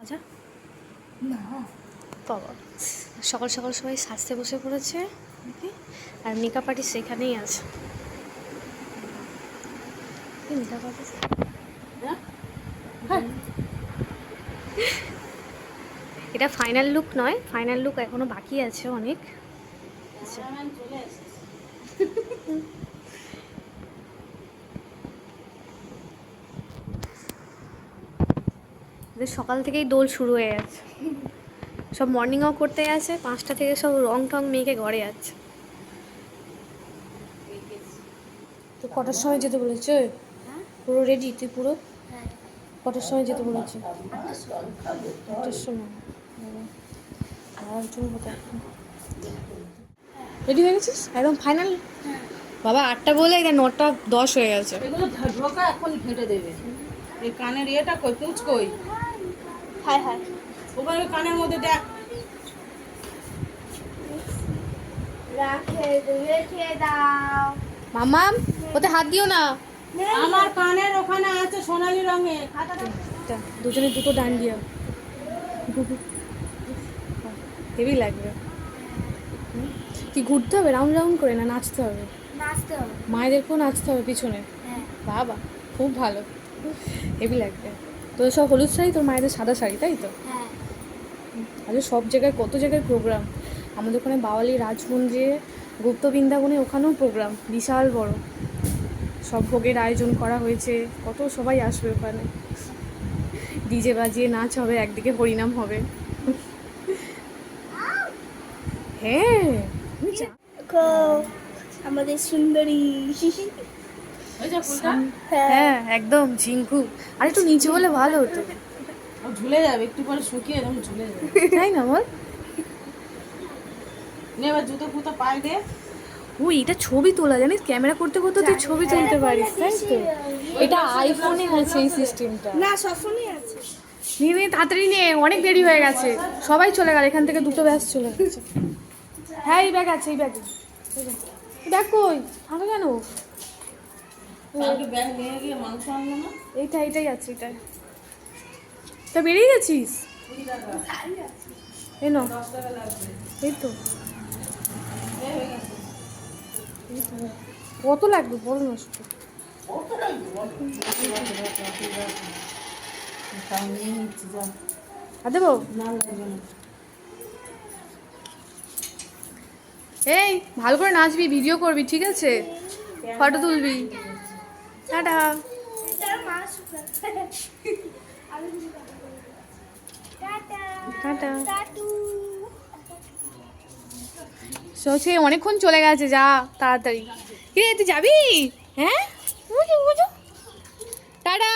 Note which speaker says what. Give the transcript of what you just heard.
Speaker 1: আচ্ছা না বাবা সকাল সকাল সবাই সাজতে বসে পড়েছে আর মেকআপ আর্টিস্ট সেখানেই আছে। মেকআপ আর্টিস্ট এটা ফাইনাল লুক নয়, ফাইনাল লুক এখনো বাকি আছে অনেক। সকাল থেকেই দোল শুরু হয়ে যাচ্ছে, সব মর্নিং ওয়াক করতে গেছে, 5টা থেকে সব রং টং মেয়েকে ঘরে যাচ্ছে। তো কটার সময় যেতে বলেছে? পুরো রেডি তুই পুরো? কটার সময় যেতে বলেছে? 8টার সময়। রেডি হয়ে গেছিস একদম ফাইনাল? বাবা 8টা বলে 9টা 10 হয়ে গেছে।
Speaker 2: এগুলো ঢোকা এখন ঘেঁটে দেবে। এই কানের ইয়েটা কই পুঁচ কই?
Speaker 1: হাই হাই
Speaker 2: ওখানে কানের মধ্যে দেখ।
Speaker 1: রেখে দাও মামাম, ওতে হাত দিও না।
Speaker 2: আমার কানের ওখানে আছে সোনালী রঙের খাতাটা।
Speaker 1: দুজনে দুটো ডান দিয়া হেভি লাগবে। কি ঘুরতে হবে রাউন্ড রাউন্ড করে না নাচতে হবে?
Speaker 3: নাচতে হবে,
Speaker 1: মায়েদেরকেও নাচতে হবে পিছনে।
Speaker 3: হ্যাঁ
Speaker 1: বাবা খুব ভালো, হেভি লাগবে। তোদের সব হলুদ শাড়ি, তোর মায়েদের সাদা শাড়ি, তাই তো?
Speaker 3: হ্যাঁ
Speaker 1: আচ্ছা সব জায়গায় কত জায়গায় প্রোগ্রাম, আমাদের ওখানে বাওয়ালি রাজমন্দিরে গুপ্ত বৃন্দাবনে ওখানেও প্রোগ্রাম বিশাল বড়, সব ভোগের আয়োজন করা হয়েছে, কত সবাই আসবে ওখানে, ডিজে বাজিয়ে নাচ হবে, একদিকে হরিনাম হবে। হ্যাঁ
Speaker 3: আমাদের সুন্দরী।
Speaker 2: ওই যে ফুলটা
Speaker 1: হ্যাঁ একদম ঝিঙ্কু। আর একটু নিচে বলে ভালো হতো।
Speaker 2: ও ঝুলে যাবে, একটু পরে শুকিয়ে একদম ঝুলে যাবে।
Speaker 1: তাই না বল?
Speaker 2: নে এবার জুতো ফুতো পায়ে দে।
Speaker 1: ওই এটা ছবি তোলা, জানিস ক্যামেরা করতে করতে তুই ছবি তুলতে পারিস, তাই তো? এটা আইফোনে আছে এই সিস্টেমটা।
Speaker 3: না সবসময় আছে।
Speaker 1: নিয়ে নে তাড়াতাড়ি নে, অনেক দেরি হয়ে গেছে, সবাই চলে গেল, এখান থেকে দুটো ব্যাস চলে গেছে। হ্যাঁ এই ব্যাগ আছে, এই ব্যাগে দেখ। কই ফাঁকা কেন?
Speaker 2: কালকে ব্যাগ নিয়ে গিয়ে মাংস আনলো না?
Speaker 1: এইটাই আছে, এটাই। তা বেরিয়ে গেছিস?
Speaker 2: 20 টাকা।
Speaker 1: এই নো
Speaker 2: 10 টাকা লাগবে।
Speaker 1: এই তো।
Speaker 2: এই হয়ে গেছে।
Speaker 1: কত লাগবে বল না শুধু।
Speaker 2: কত লাগবে বল? তাও নিয়ে নিচ্ছি যা।
Speaker 1: আর দেবো?
Speaker 2: না লাগবে না।
Speaker 1: এই ভালো করে নাচবি, ভিডিও করবি, ঠিক আছে? ফটো তুলবি। টাটা। টাটা। সে অনেকক্ষণ চলে গেছে, যা তাড়াতাড়ি। রে তুই যাবি? হ্যাঁ টাটা।